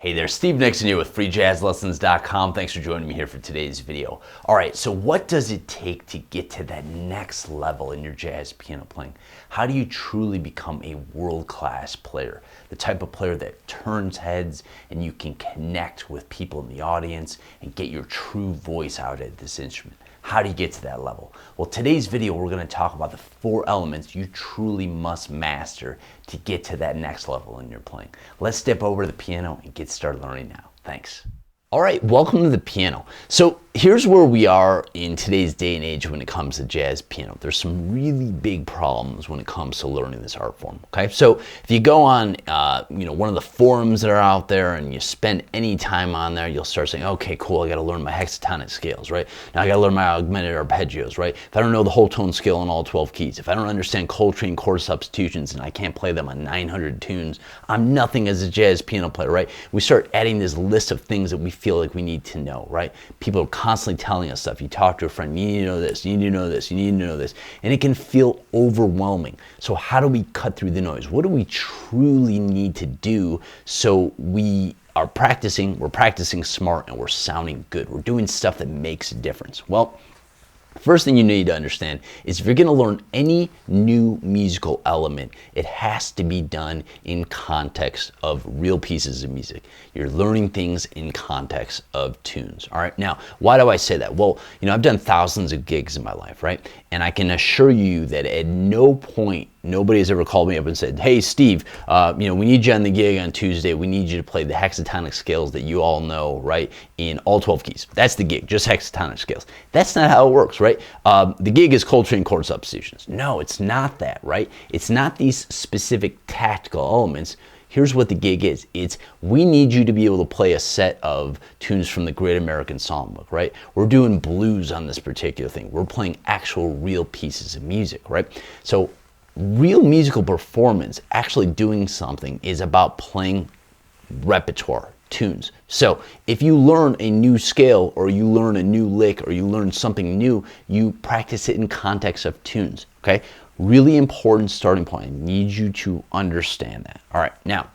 Hey there, Steve Nixon here with Freejazzlessons.com. Thanks for joining me here for today's video. All right, so what does it take to get to that next level in your jazz piano playing? How do you truly become a world-class player? The type of player that turns heads and you can connect with people in the audience and get your true voice out at this instrument. How do you get to that level? Well, today's video, we're going to talk about the 4 elements you truly must master to get to that next level in your playing. Let's step over to the piano and get started learning now. Thanks. All right, welcome to the piano. So here's where we are in today's day and age when it comes to jazz piano. There's some really big problems when it comes to learning this art form, okay? So if you go on, one of the forums that are out there and you spend any time on there, you'll start saying, okay, cool, I gotta learn my hexatonic scales, right? Now I gotta learn my augmented arpeggios, right? If I don't know the whole tone scale on all 12 keys, if I don't understand Coltrane chord substitutions and I can't play them on 900 tunes, I'm nothing as a jazz piano player, right? We start adding this list of things that we feel like we need to know, right? People are constantly telling us stuff. You talk to a friend, you need to know this, you need to know this, you need to know this, and it can feel overwhelming. So how do we cut through the noise? What do we truly need to do so we are practicing, we're practicing smart and we're sounding good? We're doing stuff that makes a difference. Well, first thing you need to understand is if you're going to learn any new musical element, it has to be done in context of real pieces of music. You're learning things in context of tunes. All right. Now, why do I say that? Well, I've done thousands of gigs in my life, right? And I can assure you that at no point nobody has ever called me up and said, hey, Steve, we need you on the gig on Tuesday. We need you to play the hexatonic scales that you all know, right, in all 12 keys. That's the gig, just hexatonic scales. That's not how it works, right? The gig is Coltrane chord substitutions. No, it's not that, right? It's not these specific tactical elements. Here's what the gig is. It's we need you to be able to play a set of tunes from the Great American Songbook, right? We're doing blues on this particular thing. We're playing actual real pieces of music, right? So real musical performance, actually doing something, is about playing repertoire, tunes. So if you learn a new scale or you learn a new lick or you learn something new, you practice it in context of tunes, okay? Really important starting point. I need you to understand that. All right, now,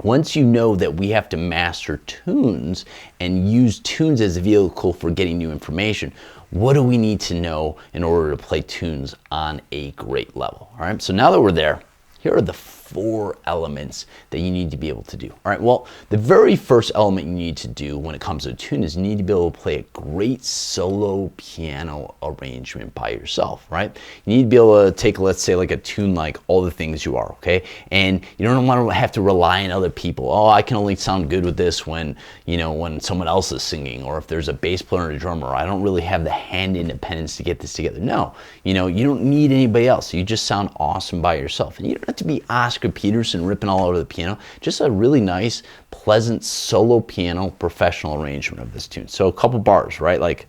once you know that we have to master tunes and use tunes as a vehicle for getting new information, what do we need to know in order to play tunes on a great level? All right, so now that we're there, here are the 4 elements that you need to be able to do. All right, well, the very first element you need to do when it comes to a tune is you need to be able to play a great solo piano arrangement by yourself, right? You need to be able to take, let's say, like a tune like All the Things You Are, okay? And you don't want to have to rely on other people. Oh, I can only sound good with this when, when someone else is singing, or if there's a bass player and a drummer. I don't really have the hand independence to get this together. No, you don't need anybody else. You just sound awesome by yourself. And you don't have to be Oscar Peterson ripping all over the piano. Just a really nice, pleasant solo piano professional arrangement of this tune. So a couple bars, right? Like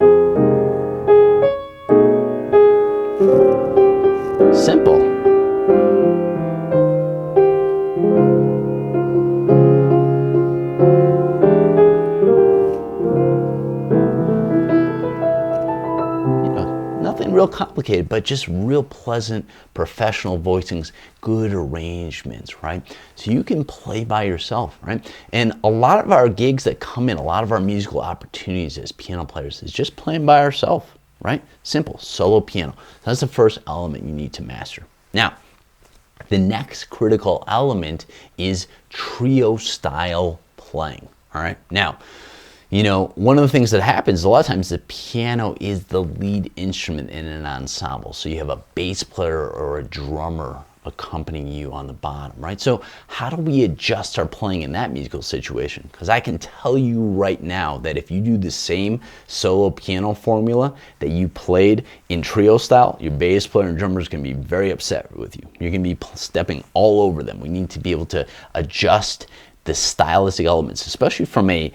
simple. Nothing real complicated, but just real pleasant professional voicings, good arrangements, right? So you can play by yourself, right? And a lot of our gigs that come in, a lot of our musical opportunities as piano players is just playing by ourselves, right? Simple, solo piano. That's the first element you need to master. Now, the next critical element is trio style playing, all right? Now, one of the things that happens a lot of times, the piano is the lead instrument in an ensemble. So you have a bass player or a drummer accompanying you on the bottom, right? So how do we adjust our playing in that musical situation? Because I can tell you right now that if you do the same solo piano formula that you played in trio style, your bass player and drummer is going to be very upset with you. You're going to be stepping all over them. We need to be able to adjust the stylistic elements, especially from a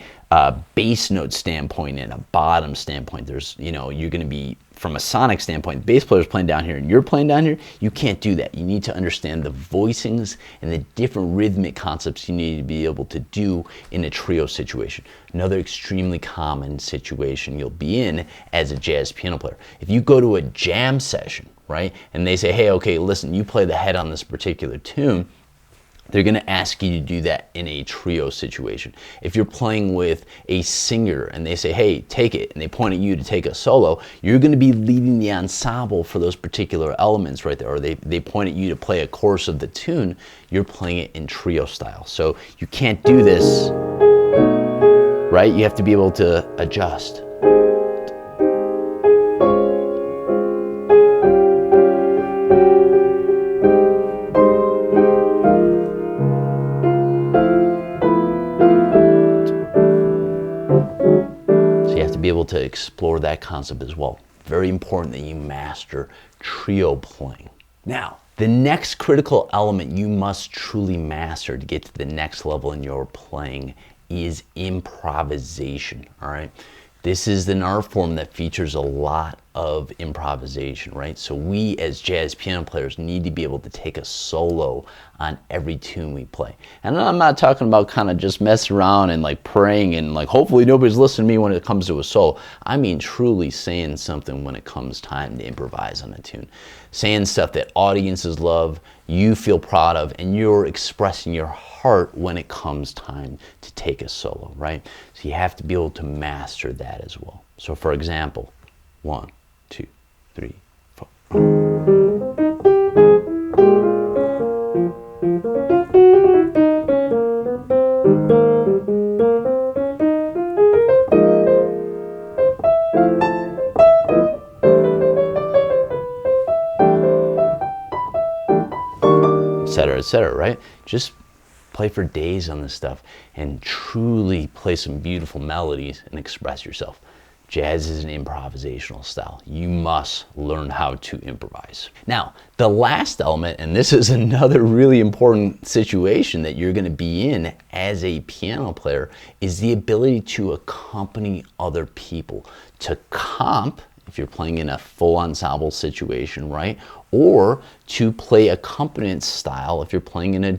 bass note standpoint and a bottom standpoint. There's, you're going to be, from a sonic standpoint, the bass player's playing down here and you're playing down here. You can't do that. You need to understand the voicings and the different rhythmic concepts you need to be able to do in a trio situation. Another extremely common situation you'll be in as a jazz piano player. If you go to a jam session, right, and they say, hey, okay, listen, you play the head on this particular tune, they're going to ask you to do that in a trio situation. If you're playing with a singer and they say, hey, take it, and they point at you to take a solo, you're going to be leading the ensemble for those particular elements right there. Or they point at you to play a chorus of the tune, you're playing it in trio style. So you can't do this, right? You have to be able to adjust. Be able to explore that concept as well. Very important that you master trio playing. Now, the next critical element you must truly master to get to the next level in your playing is improvisation, all right? This is an art form that features a lot of improvisation, right? So we as jazz piano players need to be able to take a solo on every tune we play. And I'm not talking about kind of just messing around and like praying and like hopefully nobody's listening to me when it comes to a solo. I mean truly saying something when it comes time to improvise on a tune. Saying stuff that audiences love, you feel proud of, and you're expressing your heart when it comes time to take a solo, right? So you have to be able to master that as well. So for example, 1, 2, 3, 4. Et cetera, right? Just play for days on this stuff and truly play some beautiful melodies and express yourself. Jazz is an improvisational style. You must learn how to improvise. Now, the last element, and this is another really important situation that you're going to be in as a piano player, is the ability to accompany other people, to comp, if you're playing in a full ensemble situation, right? Or to play accompaniment style if you're playing in a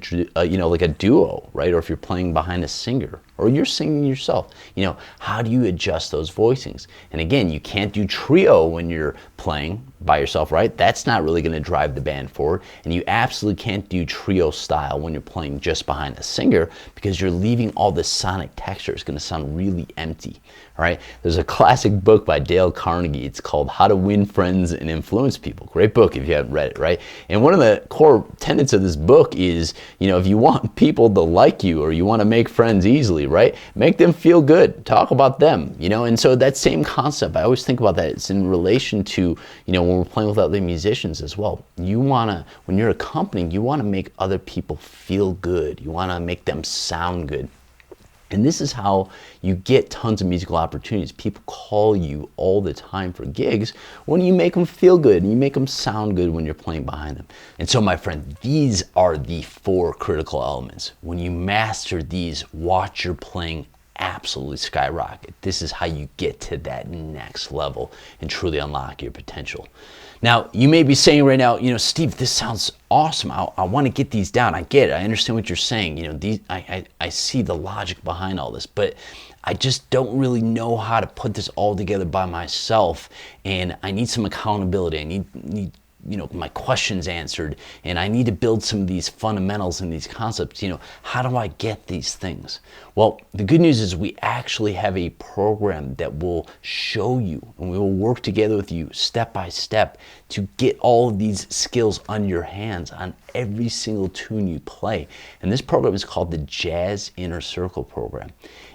like a duo, right? Or if you're playing behind a singer, or you're singing yourself. You know, how do you adjust those voicings? And again, you can't do trio when you're playing by yourself, right? That's not really going to drive the band forward. And you absolutely can't do trio style when you're playing just behind a singer, because you're leaving all the sonic texture. It's going to sound really empty, all right? There's a classic book by Dale Carnegie. It's called How to Win Friends and Influence People. Great book if you haven't read it, right? And one of the core tenets of this book is, you know, if you want people to like you or you want to make friends easily, right? Make them feel good. Talk about them, you know? And so that same concept, I always think about that. It's in relation to, you know, when we're playing with other musicians as well. You want to, when you're accompanying, you want to make other people feel good. You want to make them sound good. And this is how you get tons of musical opportunities. People call you all the time for gigs when you make them feel good and you make them sound good when you're playing behind them. And so, my friend, these are the 4 critical elements. When you master these, watch your playing absolutely skyrocket. This is how you get to that next level and truly unlock your potential. Now, you may be saying right now, you know, Steve, this sounds awesome. I want to get these down. I get it. I understand what you're saying. You know, these, I see the logic behind all this, but I just don't really know how to put this all together by myself. And I need some accountability. I need you know, my questions answered, and I need to build some of these fundamentals and these concepts. You know, how do I get these things? Well, the good news is we actually have a program that will show you, and we will work together with you step by step to get all of these skills on your hands on every single tune you play. And this program is called the Jazz Inner Circle program.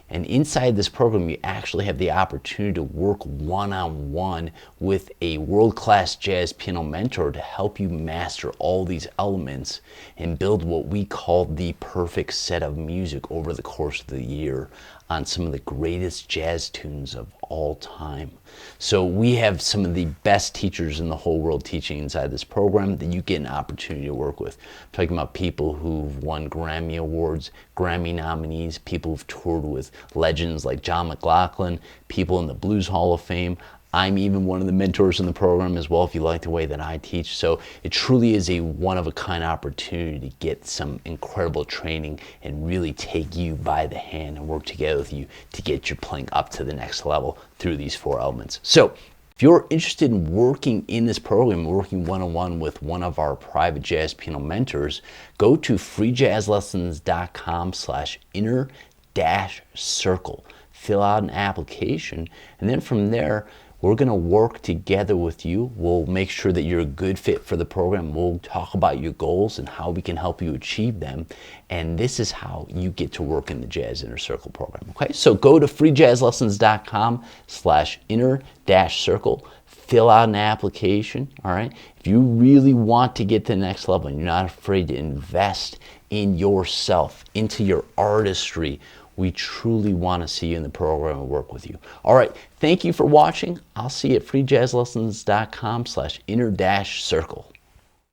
And inside this program, you actually have the opportunity to work one-on-one with a world-class jazz piano mentor to help you master all these elements and build what we call the perfect set of music over the course of the year on some of the greatest jazz tunes of all time. So we have some of the best teachers in the whole world teaching inside this program that you get an opportunity to work with. I'm talking about people who've won Grammy Awards, Grammy nominees, people who've toured with legends like John McLaughlin, people in the Blues Hall of Fame. I'm even one of the mentors in the program as well, if you like the way that I teach. So it truly is a one-of-a-kind opportunity to get some incredible training and really take you by the hand and work together with you to get your playing up to the next level through these 4 elements. So If you're interested in working in this program, working one-on-one with one of our private jazz piano mentors, go to freejazzlessons.com/inner-circle. Fill out an application, and then from there, we're going to work together with you. We'll make sure that you're a good fit for the program. We'll talk about your goals and how we can help you achieve them. And this is how you get to work in the Jazz Inner Circle program. Okay, so go to freejazzlessons.com/inner-circle. Fill out an application, all right? If you really want to get to the next level and you're not afraid to invest in yourself, into your artistry, we truly want to see you in the program and work with you. All right, thank you for watching. I'll see you at freejazzlessons.com/inner-circle.